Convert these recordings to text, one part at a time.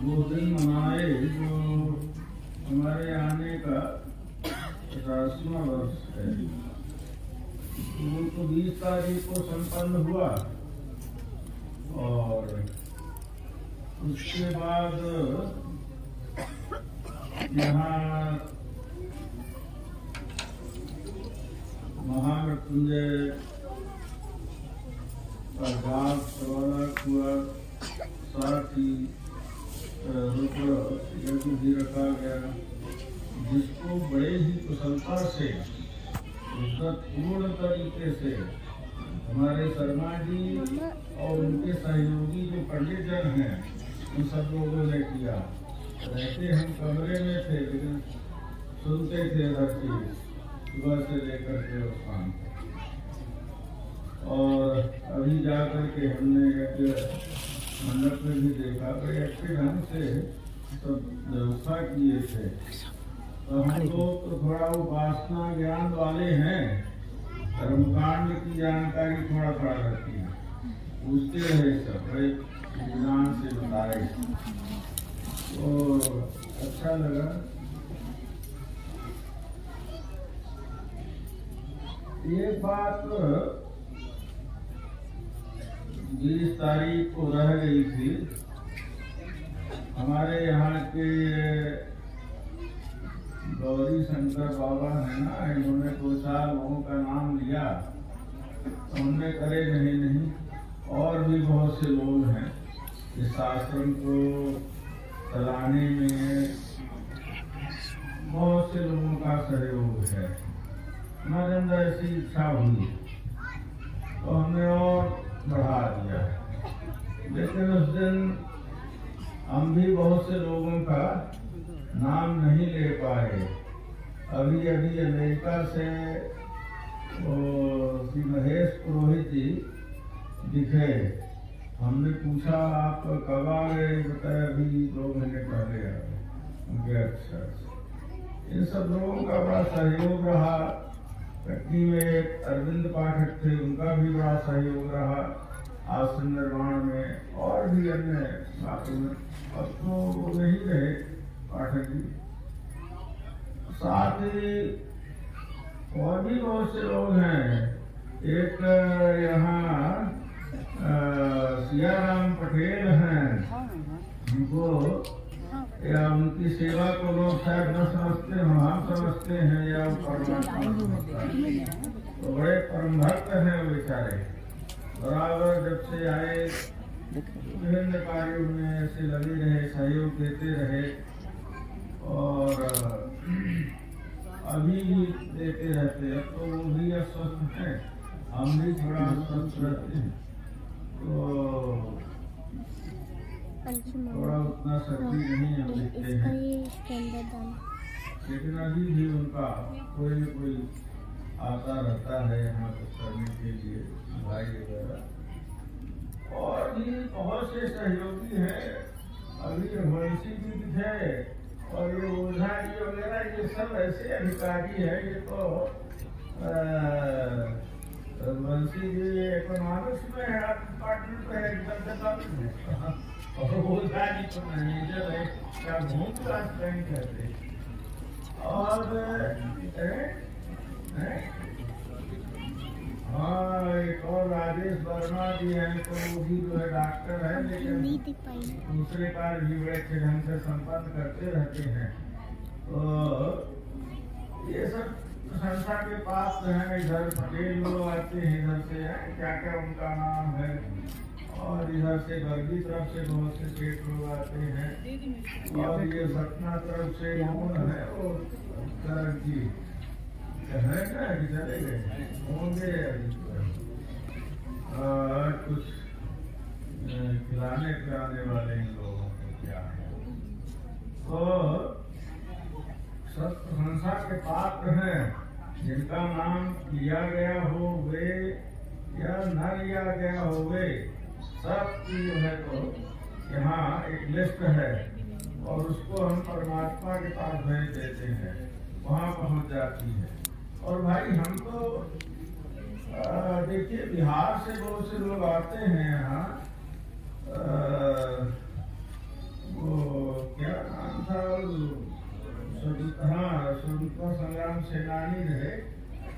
वो दिन मनाए जो हमारे आने का 50वां वर्ष है। वो तो 20 तारीख को संपन्न हुआ और उसके बाद यहाँ महामृत्युंजय का जाप सवालक हुआ, साथ ही रुद्र यज्ञ भी रखा गया, जिसको बड़े ही कुशलता से पूर्ण तरीके से हमारे शर्मा जी और उनके सहयोगी जो पंडित जन हैं उन सब लोगों ने किया। रहते हम कमरे में थे लेकिन सुनते थे हर चीज सुबह से लेकर के शाम तक। और अभी जाकर के हमने यज्ञ मंडप में भी देखा, बड़े अच्छे ढंग से सब व्यवस्था किए थे। तो हम लोग तो थोड़ा उपासना ज्ञान वाले हैं, कर्मकांड की जानकारी थोड़ा थोड़ा रहती है, पूछते रहे सब, बड़े ज्ञान से बताए तो अच्छा लगा। ये बात 20 तारीख को रह गई थी। हमारे यहाँ के गौरी शंकर बाबा है ना, इन्होंने 2-4 लोगों का नाम लिया, उनने करे नहीं और भी बहुत से लोग हैं इस आश्रम को चलाने में बहुत से लोगों का सहयोग है। हमारे अंदर ऐसी इच्छा हुई तो हमने और बढ़ा दिया, लेकिन उस दिन हम भी बहुत से लोगों का नाम नहीं ले पाए। अभी अमेरिका से श्री महेश पुरोहित जी दिखे, हमने पूछा आप कब आ गए, बताया अभी 2 महीने पहले आ गए। उनके अच्छा इन सब लोगों का बड़ा सहयोग रहा। कटनी में अरविंद पाठक थे, उनका भी बड़ा सहयोग रहा आश्रम निर्माण में और भी अन्य बातों में। अब तो वो नहीं रहे पाठक जी, साथ ही और भी बहुत से लोग हैं। एक यहाँ सियाराम पटेल हैं, उनको या उनकी सेवा को लोग शायद न समझते हैं, हम समझते हैं या परमात्मा तो बड़े परम भक्त हैं वो बेचारे। बराबर जब से आए विभिन्न कार्यों में ऐसे लगे रहे, सहयोग देते रहे और अभी भी देते रहते। अब तो वो भी अस्वस्थ हैं, हम भी थोड़ा अस्वस्थ रहते हैं, तो थोड़ा उतना शक्ति नहीं हम देखते हैं, लेकिन अभी भी उनका कोई न कोई आता रहता है यहाँ कुछ करने के लिए, भाई वगैरह और भी बहुत से सहयोगी हैं। अभी रघुवंशी जी भी है और ये ओझा जी वगैरह, ये सब ऐसे अधिकारी है। ये तो रघुवंशी जी इकोनॉमिक्स में है, डिपार्टमेंट में है, डिपार्टमेंट में, और ओझा जी तो मैनेजर है, क्या बहुत क्लास बैंक कहते हैं। और हाँ, एक और राजेश वर्मा जी हैं, तो वो भी जो है डॉक्टर है, लेकिन दूसरे कार्य भी बड़े अच्छे ढंग से संपन्न करते रहते हैं। तो ये सब संस्था के पास हैं। इधर पटेल लोग आते हैं, इधर से क्या क्या उनका नाम है, और इधर से गर्गी तरफ से बहुत से सेठ लोग आते हैं, और ये सतना तरफ से मोहन है और करण जी है ना, चले गए होंगे कुछ खिलाने पिलाने वाले इन लोगों को क्या है। तो सब प्रशंसा के पात्र हैं, जिनका नाम लिया गया हो वे या न लिया गया हो वे सब की जो है तो यहाँ एक लिस्ट है और उसको हम परमात्मा के पास भेज देते हैं, वहाँ पहुँच जाती है। और भाई हम तो देखिए बिहार से बहुत से लोग आते हैं यहाँ सेनानी रहे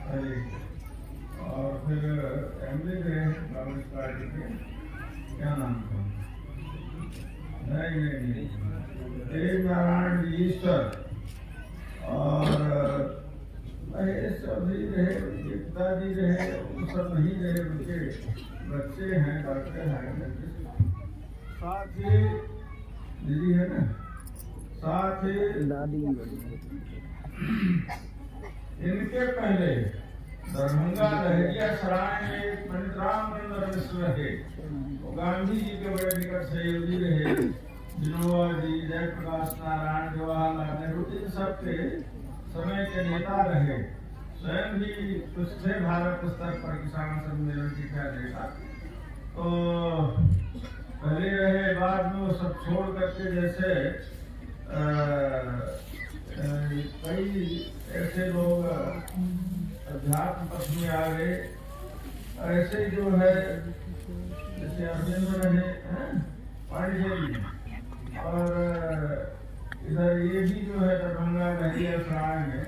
पहले, और फिर एमएलए रहे कांग्रेस पार्टी के। क्या नाम था? नहीं, देव नारायण ईश्वर और महेश चौधरी रहे, उनके पिताजी रहे, वो सब नहीं रहे, उनके बच्चे हैं, डॉक्टर हैं। साथ ही दीदी है ना, साथ ही दादी। इनके पहले दरभंगा लहरिया सराय में पंडित रामचंद्र मिश्र रहे, वो गांधी जी के बड़े निकट सहयोगी रहे। विनोबा जी, जयप्रकाश नारायण, जवाहरलाल नेहरू, इन सब के समय के नेता रहे। स्वयं भी कुछ थे भारत स्तर पर किसान सम्मेलन की क्या नेता। तो पहले रहे, बाद में वो सब छोड़ करके जैसे कई ऐसे लोग अध्यात्म पथ में आ गए, ऐसे जो है जैसे अरविंद रहे पांडिचेरी, और इधर ये भी जो है दरभंगा लहरिया सराय में,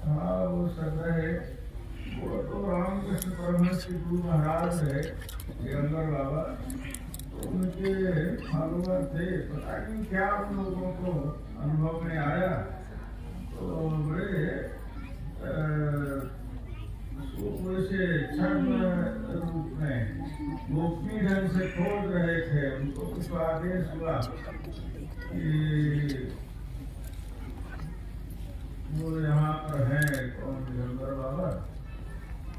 हाँ वो सब रहे। वो तो रामकृष्ण परमहंस के गुरु महाराज है दिगंबर बाबा, तो उनके फॉलोअर थे। पता नहीं क्या उन लोगों को अनुभव में आया, तो बड़े वैसे छद्म रूप में गोपनीय ढंग से खोज रहे थे। उनको कुछ आदेश हुआ कि वो यहाँ पर है कौन, दिगंबर बाबा,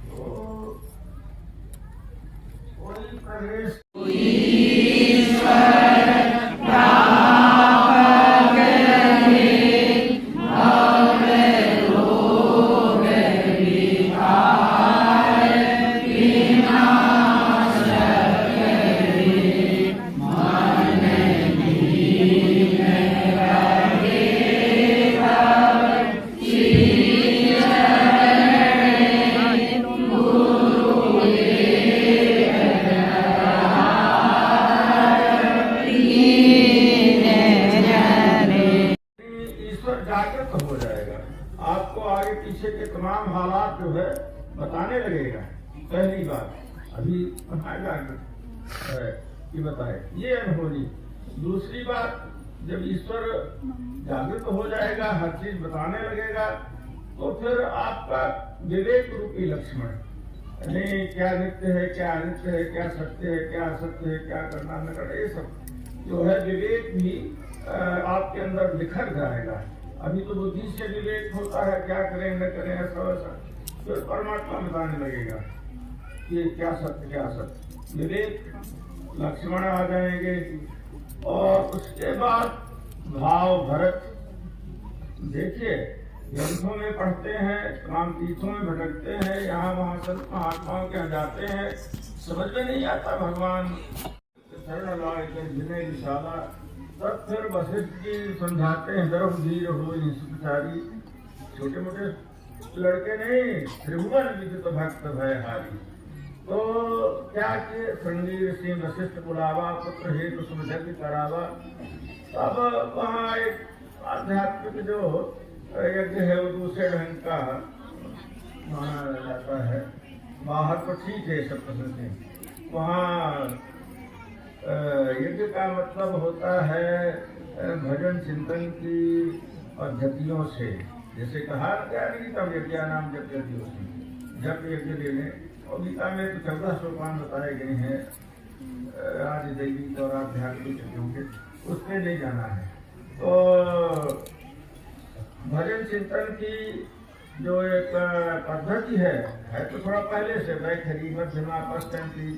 तो कोई प्रवेश जागृत हो जाएगा, आपको आगे पीछे के तमाम हालात जो है बताने लगेगा। पहली बात अभी जागृत है कि बताए ये अनुभूति। दूसरी बात, जब ईश्वर जागृत हो जाएगा, हर चीज बताने लगेगा, तो फिर आपका विवेक रूपी लक्ष्मण, नहीं क्या नित्य है, क्या अनित्य है, क्या सत्य है, क्या असत्य है, क्या करना न करना, ये सब जो है विवेक भी आपके अंदर निखर जाएगा। अभी तो बुद्धि से विवेक होता है, क्या करें न करें, ऐसा वैसा, फिर परमात्मा बताने लगेगा कि क्या सत्य क्या असत्य। विवेक लक्ष्मण आ जाएंगे, और उसके बाद भाव भरत। देखिए ग्रंथों में पढ़ते हैं, तमाम तीर्थों में भटकते हैं, यहाँ वहाँ संत महात्माओं के यहाँ जाते हैं, समझ में नहीं आता भगवान शरण लाए जिन्हें विशाला। तब फिर वशिष्ठ जी समझाते हैं, गर्भ धीर हो सुखचारी, छोटे मोटे लड़के नहीं, त्रिभुवन विदित भक्त भय हारी। तो क्या किए, श्रृंगी ऋषि वशिष्ठ बुलावा, पुत्र हेतु सुमझग करावा। अब वहाँ एक आध्यात्मिक जो यज्ञ है वो दूसरे ढंग का माना जाता है। बाहर तो ठीक है सब पसंद, वहाँ यज्ञ का मतलब होता है भजन चिंतन की पद्धतियों से। जैसे कहा गीता में यज्ञ नाम जप जप यज्ञ ले लें, और गीता में तो 14 सोपान बताए गए हैं आदि दैविक और आध्यात्मिक यज्ञों के, उसमें नहीं जाना है। तो भजन चिंतन की जो एक पद्धति है तो थोड़ा पहले से वैखरी मध्यमा पश्चंती,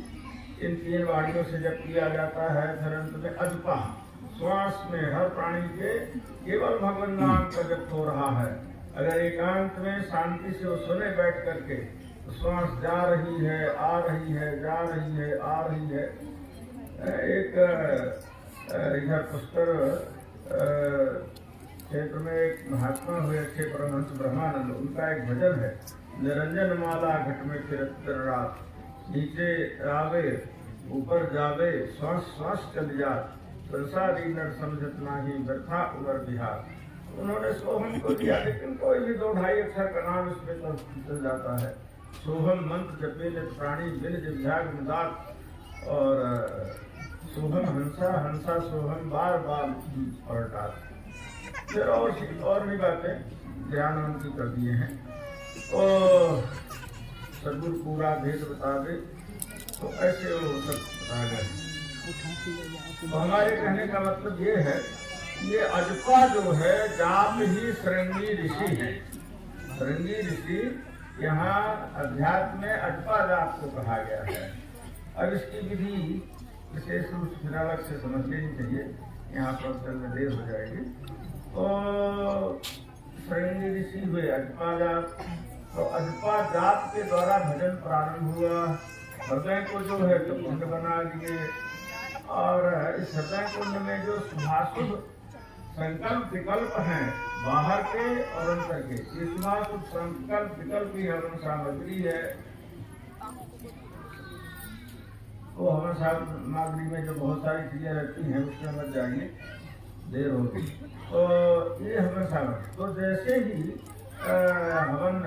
इन 3 वाणियों से जब किया जाता है। फिर अंत में अजपा, श्वास में हर प्राणी के केवल भगवान नाम का जप हो रहा है। अगर एकांत में शांति से वो सुने बैठ करके, तो श्वास जा रही है, आ रही है, जा रही है, आ रही है। एक इधर पुष्कर क्षेत्र में एक महात्मा हुए अच्छे परमहंस ब्रह्मानंद, उनका एक भजन है, निरंजन माला घट में फिरत रात, नीचे आवे ऊपर जावे, श्वास श्वास चल जा, संसारी नर समझत नाही व्यर्था उमर बिहार। उन्होंने सोहम को दिया, लेकिन कोई भी 2-2.5 अक्षर का नाम इसमें तो चल जाता है। सोहम मंत्र जपे नित प्राणी बिन जिभ्याग मुदात, और सोहम हंसा हंसा सोहम बार बार पलटा। फिर और भी बातें ध्यान उनकी कर दिए हैं। तो सदगुरु पूरा भेद बता दे, तो ऐसे वो सब बता गए। तो हमारे कहने का मतलब ये है, ये अजपा जो है जाप ही श्रृंगी ऋषि है। श्रृंगी ऋषि यहाँ अध्यात्म में अजपा जाप को कहा गया है। अब इसकी विधि विशेष रूप से अलग से समझ लेनी चाहिए, यहाँ पर चलने देर हो जाएगी। तो श्रृंगी ऋषि हुए अजपा जाप, तो अजपा जाप के द्वारा भजन प्रारंभ हुआ। हृदय को जो है तो कुंड बना लिए, और इस हृदय कुंड में जो शुभाशुभ संकल्प विकल्प हैं बाहर के और अंदर के, ये शुभाशुभ संकल्प विकल्प की हवन सामग्री है। तो हवन सामग्री में जो बहुत सारी चीजें रहती हैं उसमें मत जाइए, देर होगी। तो ये हवन सामग्री, तो जैसे ही हवन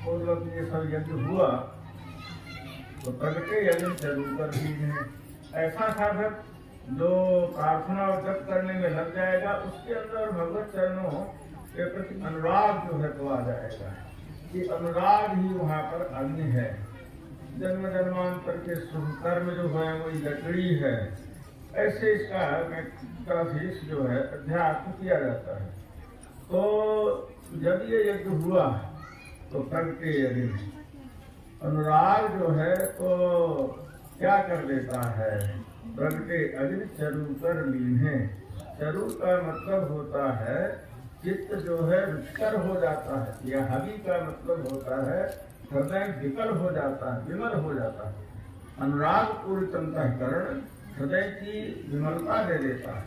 पूर्वक ये सब यज्ञ हुआ, तो प्रगटे यज्ञ जरूर कर दी। ऐसा साधक जो प्रार्थना और जप करने में लग जाएगा, उसके अंदर भगवत चरणों के प्रति अनुराग जो है तो आ जाएगा। कि अनुराग ही वहाँ पर अग्नि है। जन्म जन्मांतर के शुभ कर्म जो है वही लकड़ी है। ऐसे इसका काफी जो है अध्यात्म किया जाता है। तो जब ये यज्ञ हुआ तो प्रगटे यज्ञ, अनुराग जो है तो क्या कर देता है, प्रगटे अग्नि चरु कर लीन्हे। चरु का मतलब होता है चित्त जो है रुचकर हो जाता है, या हवि का मतलब होता है हृदय विकल हो जाता है, विमल हो जाता है। अनुराग पूरित अंतःकरण हृदय की विमलता दे देता है।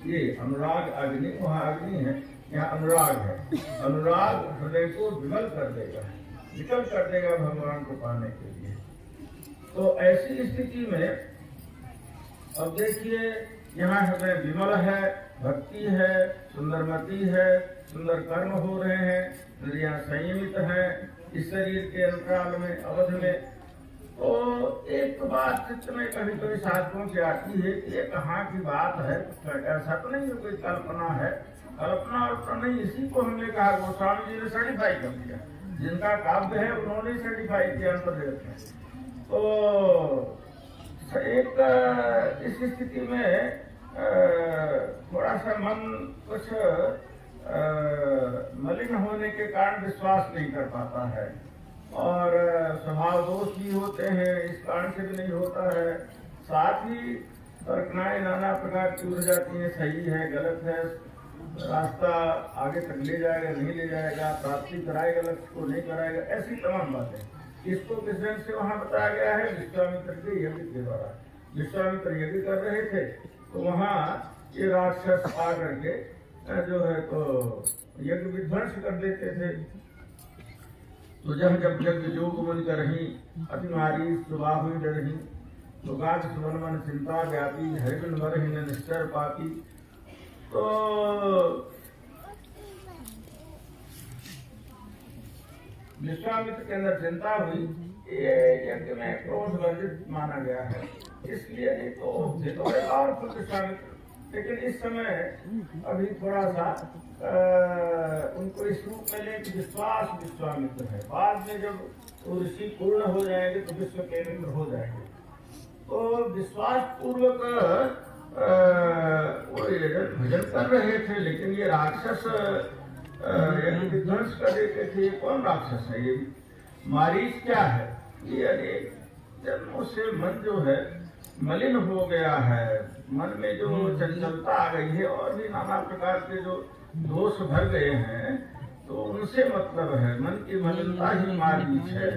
ये अनुराग अग्नि, वहाँ अग्नि है, यहाँ अनुराग है। अनुराग हृदय को विमल कर देगा, विकल कर देगा भगवान को पाने के लिए। तो ऐसी स्थिति में अब देखिए, यहाँ हृदय विमल है, भक्ति है, सुंदरमती है, सुंदर कर्म हो रहे हैं, इंद्रियां संयमित हैं इस शरीर के अंतराल में, अवध में। तो एक बात चित्त में कभी कभी साधकों से आती है कि ये कहाँ की बात है, ऐसा तो नहीं है कोई कल्पना है। कल्पना और नहीं, इसी को हमने कहा गोस्वामी जी ने सर्टिफाई कर दिया। जिनका काव्य है उन्होंने सर्टिफाई किया अंतर्वेद में। तो एक इस स्थिति में थोड़ा सा मन कुछ मलिन होने के कारण विश्वास नहीं कर पाता है, और स्वभाव दोष भी होते हैं, इस कारण से भी नहीं होता है। साथ ही कल्पनाएं नाना प्रकार की उड़ जाती हैं, सही है गलत है, रास्ता आगे तक ले जाएगा नहीं ले जाएगा, प्राप्ति कराएगा लक्ष्य को नहीं कराएगा, ऐसी तमाम बातें। इसको किस ढंग से वहाँ बताया गया है, विश्वामित्र के यज्ञ के द्वारा। विश्वामित्र यज्ञ कर रहे थे तो वहाँ ये राक्षस आ करके जो है तो यज्ञ विध्वंस कर देते थे। तो जब यज्ञ जोग मन करही अतिमारी सुबह हुई डरही, तो गाज सुवन मन चिंता व्यापी हरिजन मरही न निश्चर पापी। तो विश्वामित्र के अंदर चिंता हुई, ये यज्ञ में क्रोध वर्जित माना गया है, इसलिए नहीं तो पावरफुल विश्वामित्र। लेकिन इस समय अभी थोड़ा सा उनको इस रूप में ले कि विश्वास विश्वामित्र है। बाद में जब ऋषि पूर्ण हो जाएंगे तो विश्व के मित्र हो जाएंगे। तो विश्वास पूर्वक वो भजन कर रहे थे, लेकिन ये राक्षस विध्वंस कर देते थे। कौन राक्षस है ये? मारीच क्या है? ये अनेक जन्मों से मन जो है मलिन हो गया है, मन में जो चंचलता आ गई है और भी नाना प्रकार के जो दोष भर गए हैं, तो उनसे मतलब है मन की मलिनता ही मारीच है।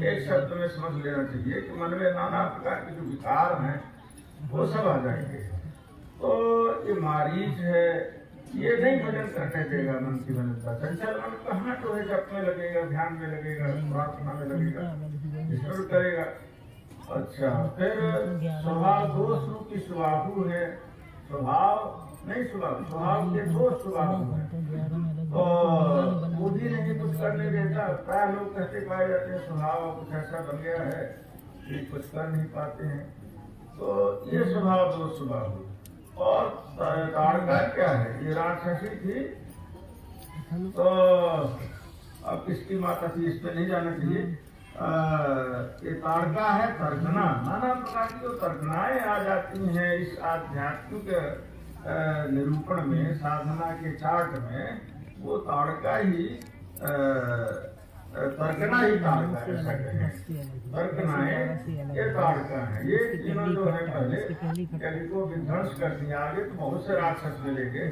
एक शब्द में समझ लेना चाहिए कि मन में नाना प्रकार के जो विकार हैं वो सब आ जाएंगे। तो ये मारीच है, ये नहीं भजन करने देगा मन की मलिनता। चंचल मन कहाँ जो है जप में लगेगा, ध्यान में लगेगा, प्रार्थना में लगेगा, ईश्वर करेगा। अच्छा, फिर स्वभाव दोष रूपी स्वभाव है। स्वभाव नहीं स्वभाव के दो स्वभाव हैं। तो बुद्धि नहीं कुछ करने देता। प्राय लोग कहते पाए जाते हैं स्वभाव कुछ ऐसा बन गया है कि कुछ कर नहीं पाते हैं। तो ये स्वभाव दो स्वभाव हुए। और ताड़का क्या है? ये राक्षसी थी। तो अब किसकी माता थी इस पे नहीं जाना चाहिए। ये ताड़का है तर्कना। नाना प्रकार की जो तर्कनाएं आ जाती हैं इस आध्यात्मिक निरूपण में, साधना के चार्ट में, वो ताड़का ही तर्कना ही ताड़का ऐसा कहें। तर्कनाएं ये ताड़का है। ये तीनों जो है पहले कली को विध्वंस कर दिया। आगे तो बहुत से राक्षस मिलेंगे।